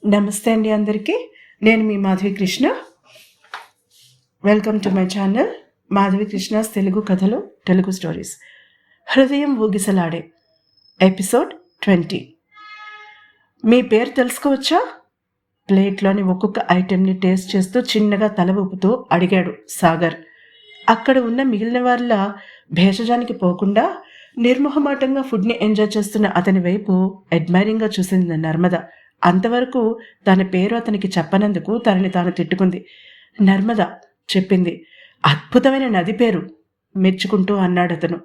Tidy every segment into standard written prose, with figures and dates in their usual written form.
నమస్తే అండి అందరికీ. నేను మీ Madhavi Krishna. Welcome to my channel Madhavi Krishna's Telugu కథలు, తెలుగు స్టోరీస్. హృదయం ఊగిసలాడే ఎపిసోడ్ 20. మీ పేరు తెలుసుకోవచ్చా? ప్లేట్లోని ఒక్కొక్క ఐటెంని టేస్ట్ చేస్తూ చిన్నగా తల ఊపుతూ అడిగాడు సాగర్. అక్కడ ఉన్న మిగిలిన వాళ్ళ భేషజానికి పోకుండా నిర్మోహమాటంగా ఫుడ్ని ఎంజాయ్ చేస్తున్న అతని వైపు అడ్మైరింగ్గా చూసింది నర్మద. అంతవరకు తన పేరు అతనికి చెప్పనందుకు తనని తాను తిట్టుకుంది. నర్మద చెప్పింది. అద్భుతమైన నది పేరు మెచ్చుకుంటూ అన్నాడు అతను.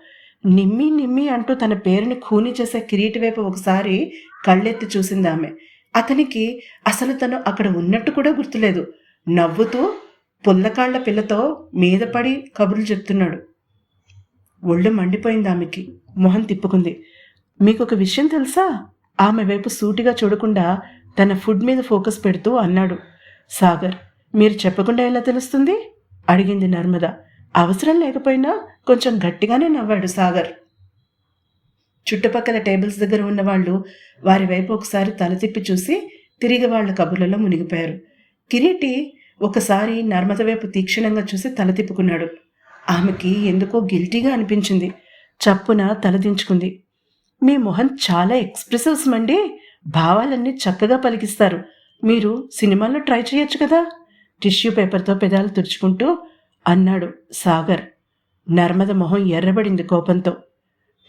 నిమ్మి నిమ్మి అంటూ తన పేరుని ఖూనీ చేసే కిరీటి వైపు ఒకసారి కళ్ళెత్తి చూసింది ఆమె. అతనికి అసలు తను అక్కడ ఉన్నట్టు కూడా గుర్తులేదు. నవ్వుతూ పుల్లకాళ్ల పిల్లతో మీద పడి కబుర్లు చెప్తున్నాడు. ఒళ్ళు మండిపోయింది ఆమెకి. మొహం తిప్పుకుంది. మీకొక విషయం తెలుసా? ఆమె వైపు సూటిగా చూడకుండా తన ఫుడ్ మీద ఫోకస్ పెడుతూ అన్నాడు సాగర్. మీరు చెప్పకుండా ఎలా తెలుస్తుంది? అడిగింది నర్మద. అవసరం లేకపోయినా కొంచెం గట్టిగానే నవ్వాడు సాగర్. చుట్టుపక్కల టేబుల్స్ దగ్గర ఉన్న వాళ్ళు వారి వైపు ఒకసారి తల తిప్పి చూసి తిరిగి వాళ్ళ కబుర్లలో మునిగిపోయారు. కిరీటి ఒకసారి నర్మద వైపు తీక్షణంగా చూసి తల తిప్పుకున్నాడు. ఆమెకి ఎందుకో గిల్టీగా అనిపించింది. చప్పున తలదించుకుంది. మీ మొహం చాలా ఎక్స్ప్రెసివ్స్ మండి. భావాలన్నీ చక్కగా పలికిస్తారు. మీరు సినిమాల్లో ట్రై చేయొచ్చు కదా. టిష్యూ పేపర్తో పెదాలు తుడుచుకుంటూ అన్నాడు సాగర్. నర్మద మొహం ఎర్రబడింది కోపంతో.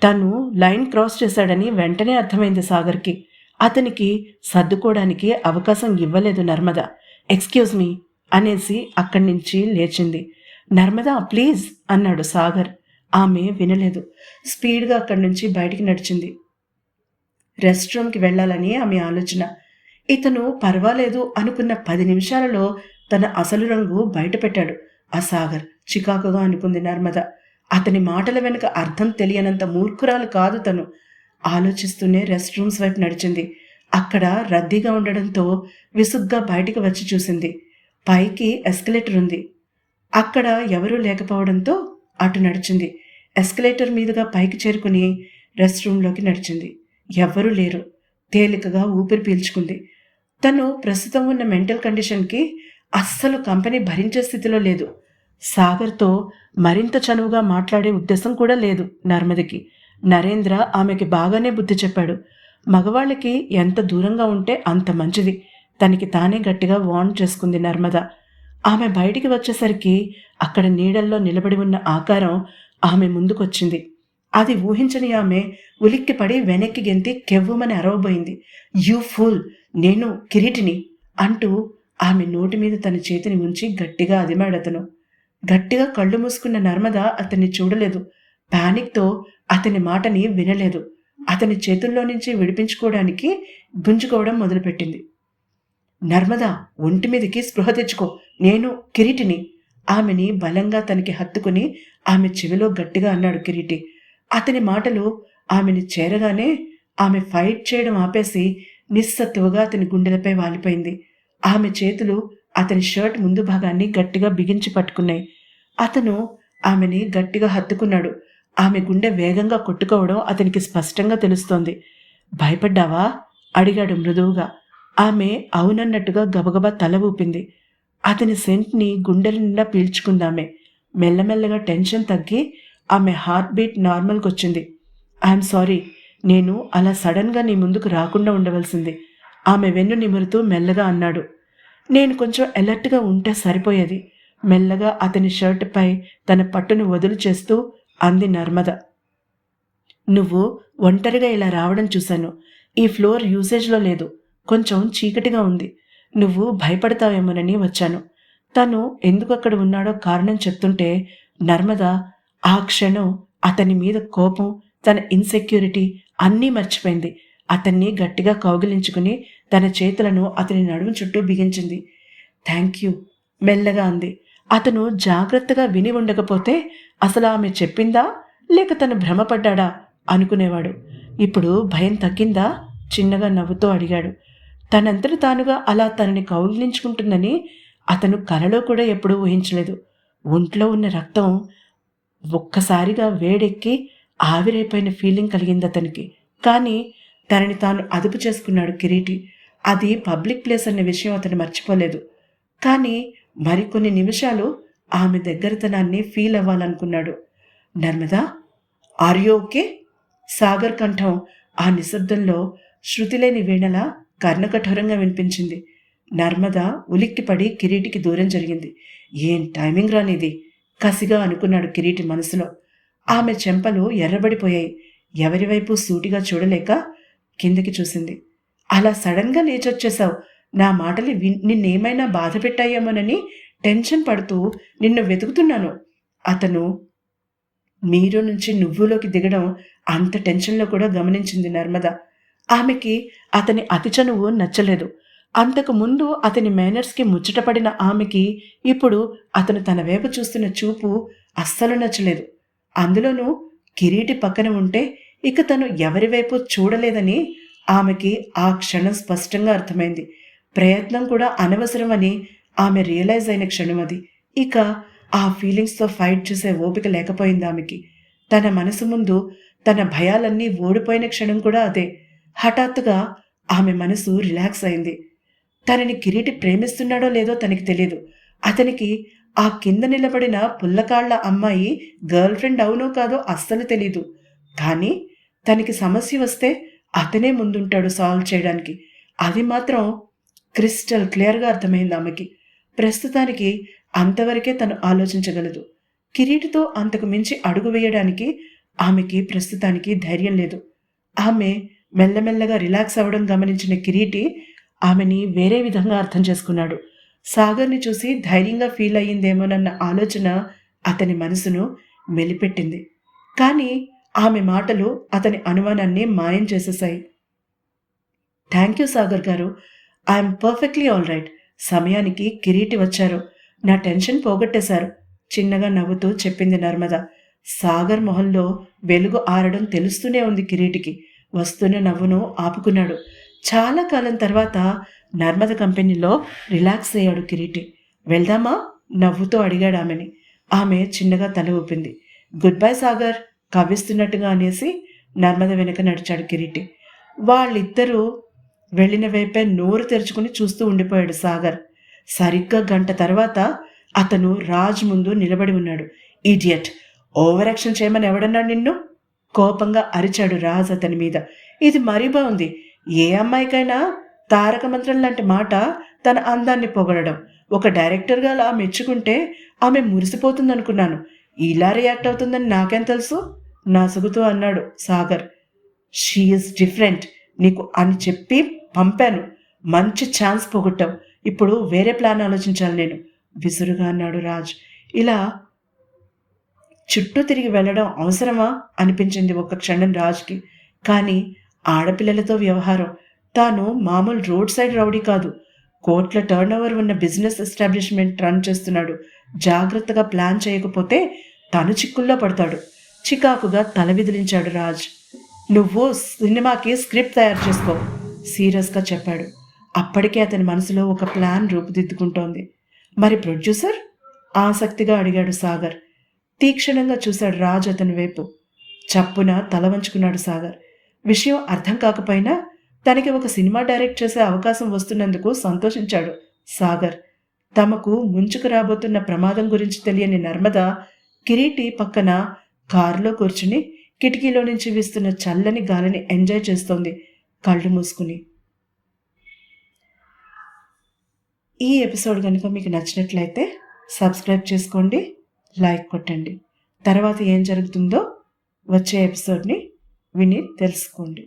తను లైన్ క్రాస్ చేశాడని వెంటనే అర్థమైంది సాగర్కి. అతనికి సర్దుకోవడానికి అవకాశం ఇవ్వలేదు నర్మద. ఎక్స్క్యూజ్ మీ అనేసి అక్కడి నుంచి లేచింది. నర్మద ప్లీజ్ అన్నాడు సాగర్. ఆమె వినలేదు. స్పీడ్గా అక్కడి నుంచి బయటికి నడిచింది. రెస్ట్ రూమ్కి వెళ్ళాలని ఆమె ఆలోచన. ఇతను పర్వాలేదు అనుకున్న 10 నిమిషాలలో తన అసలు రంగు బయటపెట్టాడు ఆ సాగర్. చికాకుగా అనుకుంది నర్మద. అతని మాటల వెనుక అర్థం తెలియనంత మూర్ఖురాలు కాదు తను. ఆలోచిస్తూనే రెస్ట్ రూమ్స్ వైపు నడిచింది. అక్కడ రద్దీగా ఉండడంతో విసుగ్గా బయటికి వచ్చి చూసింది. పైకి ఎస్కలేటర్ ఉంది. అక్కడ ఎవరూ లేకపోవడంతో అటు నడిచింది. ఎస్కలేటర్ మీదుగా పైకి చేరుకుని రెస్ట్ రూమ్లోకి నడిచింది. ఎవ్వరూ లేరు. తేలికగా ఊపిరి పీల్చుకుంది. తను ప్రస్తుతం ఉన్న మెంటల్ కండిషన్కి అస్సలు కంపెనీ భరించే స్థితిలో లేదు. సాగర్తో మరింత చనువుగా మాట్లాడే ఉద్దేశం కూడా లేదు నర్మదకి. నరేంద్ర ఆమెకి బాగానే బుద్ధి చెప్పాడు. మగవాళ్ళకి ఎంత దూరంగా ఉంటే అంత మంచిది. తనకి తానే గట్టిగా వార్న్ చేసుకుంది నర్మద. ఆమె బయటికి వచ్చేసరికి అక్కడ నీడల్లో నిలబడి ఉన్న ఆకారం ఆమె ముందుకొచ్చింది. అది ఊహించని ఆమె ఉలిక్కిపడి వెనక్కి గెంతి కెవ్వుమని అరవబోయింది. యూ ఫూల్, నేను కిరీటిని అంటూ ఆమె నోటి మీద తన చేతిని ఉంచి గట్టిగా అదిమాడతను. గట్టిగా కళ్ళు మూసుకున్న నర్మద అతన్ని చూడలేదు. పానిక్తో అతని మాటని వినలేదు. అతని చేతుల్లో నుంచి విడిపించుకోవడానికి గుంజుకోవడం మొదలుపెట్టింది. నర్మదా, ఒంటి మీదకి స్పృహ తెచ్చుకో, నేను కిరీటిని. ఆమెని బలంగా తనకి హత్తుకుని ఆమె చెవిలో గట్టిగా అన్నాడు కిరీటి. అతని మాటలు ఆమెని చేరగానే ఆమె ఫైట్ చేయడం ఆపేసి నిస్సత్తువుగా అతని గుండెలపై వాలిపోయింది. ఆమె చేతులు అతని షర్ట్ ముందు భాగాన్ని గట్టిగా బిగించి పట్టుకున్నాయి. అతను ఆమెని గట్టిగా హత్తుకున్నాడు. ఆమె గుండె వేగంగా కొట్టుకోవడం అతనికి స్పష్టంగా తెలుస్తోంది. భయపడ్డావా? అడిగాడు మృదువుగా. ఆమె అవునన్నట్టుగా గబగబా తల ఊపింది. అతని సెంట్ని గుండెల నిండా పీల్చుకుందామె. మెల్లమెల్లగా టెన్షన్ తగ్గి ఆమె హార్ట్ బీట్ నార్మల్కి వచ్చింది. ఐఎమ్ సారీ, నేను అలా సడన్గా నీ ముందుకు రాకుండా ఉండవలసింది. ఆమె వెన్ను నిమురుతూ మెల్లగా అన్నాడు. నేను కొంచెం అలర్ట్గా ఉంటే సరిపోయేది. మెల్లగా అతని షర్టుపై తన పట్టును వదులు చేస్తూ అంది నర్మద. నువ్వు ఒంటరిగా ఇలా రావడం చూశాను. ఈ ఫ్లోర్ యూసేజ్లో లేదు. కొంచెం చీకటిగా ఉంది. నువ్వు భయపడతావేమోనని వచ్చాను. తను ఎందుకు అక్కడ ఉన్నాడో కారణం చెప్తుంటే నర్మద ఆ క్షణం అతని మీద కోపం, తన ఇన్సెక్యూరిటీ అన్నీ మర్చిపోయింది. అతన్ని గట్టిగా కౌగిలించుకుని తన చేతులను అతని నడుము చుట్టూ బిగించింది. థ్యాంక్ యూ మెల్లగా అంది. అతను జాగ్రత్తగా విని ఉండకపోతే అసలు ఆమె చెప్పిందా లేక తను భ్రమపడ్డా అనుకునేవాడు. ఇప్పుడు భయం తగ్గిందా? చిన్నగా నవ్వుతూ అడిగాడు. తనంతట తానుగా అలా తనని కౌగిలించుకుంటుందని అతను కలలో కూడా ఎప్పుడూ ఊహించలేదు. ఒంట్లో ఉన్న రక్తం ఒక్కసారిగా వేడెక్కి ఆవిరైపోయిన ఫీలింగ్ కలిగింది అతనికి. కానీ తనని తాను అదుపు చేసుకున్నాడు కిరీటి. అది పబ్లిక్ ప్లేస్ అనే విషయం అతను మర్చిపోలేదు. కానీ మరికొన్ని నిమిషాలు ఆమె దగ్గరతనాన్ని ఫీల్ అవ్వాలనుకున్నాడు. Narmada, are you okay? Sagar కంఠం ఆ నిశ్శబ్దంలో శృతిలేని వీణలా కర్ణకఠోరంగా వినిపించింది. నర్మద ఉలిక్కిపడి కిరీటికి దూరం జరిగింది. ఏం టైమింగ్ రానిది, కసిగా అనుకున్నాడు కిరీటి మనసులో. ఆమె చెంపలు ఎర్రబడిపోయాయి. ఎవరివైపు సూటిగా చూడలేక కిందికి చూసింది. అలా సడన్గా లేచొచ్చేశావు, నా మాటలు నిన్నేమైనా బాధ పెట్టాయేమోనని టెన్షన్ పడుతూ నిన్ను వెతుకుతున్నాను. అతను మీరు నుంచి నువ్వులోకి దిగడం అంత టెన్షన్లో కూడా గమనించింది నర్మద. ఆమెకి అతని అతి చనువు నచ్చలేదు. అంతకు ముందు అతని మేనర్స్కి ముచ్చటపడిన ఆమెకి ఇప్పుడు అతను తన వైపు చూస్తున్న చూపు అస్సలు నచ్చలేదు. అందులోనూ కిరీటి పక్కన ఉంటే ఇక తను ఎవరి వైపు చూడలేదని ఆమెకి ఆ క్షణం స్పష్టంగా అర్థమైంది. ప్రయత్నం కూడా అనవసరమని ఆమె రియలైజ్ అయిన క్షణం అది. ఇక ఆ ఫీలింగ్స్తో ఫైట్ చేసే ఓపిక లేకపోయింది ఆమెకి. తన మనసు ముందు తన భయాలన్నీ ఓడిపోయిన క్షణం కూడా అదే. హఠాత్తుగా ఆమె మనసు రిలాక్స్ అయింది. తనని కిరీటి ప్రేమిస్తున్నాడో లేదో తనకి తెలియదు. అతనికి ఆ కింద నిలబడిన పుల్లకాళ్ల అమ్మాయి గర్ల్ ఫ్రెండ్ అవునో కాదో అస్సలు తెలీదు. కానీ తనకి సమస్య వస్తే అతనే ముందుంటాడు సాల్వ్ చేయడానికి. అది మాత్రం క్రిస్టల్ క్లియర్గా అర్థమైంది ఆమెకి. ప్రస్తుతానికి అంతవరకే తను ఆలోచించగలదు. కిరీటితో అంతకు మించి అడుగు వేయడానికి ఆమెకి ప్రస్తుతానికి ధైర్యం లేదు. ఆమె మెల్లమెల్లగా రిలాక్స్ అవ్వడం గమనించిన కిరీటి ఆమెని వేరే విధంగా అర్థం చేసుకున్నాడు. సాగర్ని చూసి ధైర్యంగా ఫీల్ అయ్యిందేమోనన్న ఆలోచన అతని మనసును మెలిపెట్టింది. కానీ ఆమె మాటలు అతని అనుమానాన్ని మాయం చేసేశాయి. థ్యాంక్ యూ సాగర్ గారు, ఐఎమ్ పర్ఫెక్ట్లీ ఆల్ రైట్. సమయానికి కిరీటి వచ్చారు, నా టెన్షన్ పోగొట్టేశారు, చిన్నగా నవ్వుతూ చెప్పింది నర్మద. సాగర్ మొహంలో వెలుగు ఆరడం తెలుస్తూనే ఉంది కిరీటికి. వస్తున్న నవ్వును ఆపుకున్నాడు. చాలా కాలం తర్వాత నర్మద కంపెనీలో రిలాక్స్ అయ్యాడు కిరీటి. వెళ్దామా? నవ్వుతూ అడిగాడు ఆమెని. ఆమె చిన్నగా తల ఊపింది. గుడ్ బై సాగర్ కవ్విస్తున్నట్టుగా అనేసి నర్మద వెనుక నడిచాడు కిరీటి. వాళ్ళిద్దరూ వెళ్ళిన వైపే నోరు తెరుచుకుని చూస్తూ ఉండిపోయాడు సాగర్. సరిగ్గా గంట తర్వాత అతను రాజ్ ముందు నిలబడి ఉన్నాడు. ఈడియట్, ఓవర్ యాక్షన్ చేయమని ఎవడన్నాడు నిన్ను? కోపంగా అరిచాడు రాజ్ అతని మీద. ఇది మరీ బాగుంది. ఏ అమ్మాయికైనా తారక మంత్రం లాంటి మాట తన అందాన్ని పొగడడం. ఒక డైరెక్టర్గా అలా మెచ్చుకుంటే ఆమె మురిసిపోతుందనుకున్నాను. ఇలా రియాక్ట్ అవుతుందని నాకేం తెలుసు? నాసుగుతూ అన్నాడు సాగర్. షీఈస్ డిఫరెంట్ నీకు అని చెప్పి పంపాను. మంచి ఛాన్స్ పోగొట్టావు. ఇప్పుడు వేరే ప్లాన్ ఆలోచించాలి నేను, విసురుగా అన్నాడు రాజ్. ఇలా చుట్టూ తిరిగి వెళ్ళడం అవసరమా అనిపించింది ఒక్క క్షణం రాజ్కి. కానీ ఆడపిల్లలతో వ్యవహారం. తాను మామూలు రోడ్ సైడ్ రౌడీ కాదు, కోట్ల టర్న్ ఓవర్ ఉన్న బిజినెస్ ఎస్టాబ్లిష్మెంట్ రన్ చేస్తున్నాడు. జాగ్రత్తగా ప్లాన్ చేయకపోతే తను చిక్కుల్లో పడతాడు. చికాకుగా తల విదిలించాడు రాజ్. నువ్వు సినిమాకి స్క్రిప్ట్ తయారు చేసుకో, సీరియస్గా చెప్పాడు. అప్పటికే అతని మనసులో ఒక ప్లాన్ రూపుదిద్దుకుంటోంది. మరి ప్రొడ్యూసర్? ఆసక్తిగా అడిగాడు సాగర్. తీక్షణంగా చూశాడు రాజ్ అతని వైపు. చప్పున తల వంచుకున్నాడు సాగర్. విషయం అర్థం కాకపోయినా తనకి ఒక సినిమా డైరెక్ట్ చేసే అవకాశం వస్తున్నందుకు సంతోషించాడు సాగర్. తమకు ముంచుకు రాబోతున్న ప్రమాదం గురించి తెలియని నర్మద కిరీటి పక్కన కారులో కూర్చుని కిటికీలో నుంచి వీస్తున్న చల్లని గాలిని ఎంజాయ్ చేస్తోంది కళ్ళు మూసుకుని. ఈ ఎపిసోడ్ కనుక మీకు నచ్చినట్లయితే సబ్స్క్రైబ్ చేసుకోండి, లైక్ కొట్టండి. తర్వాత ఏం జరుగుతుందో వచ్చే ఎపిసోడ్ని విని తెలుసుకోండి.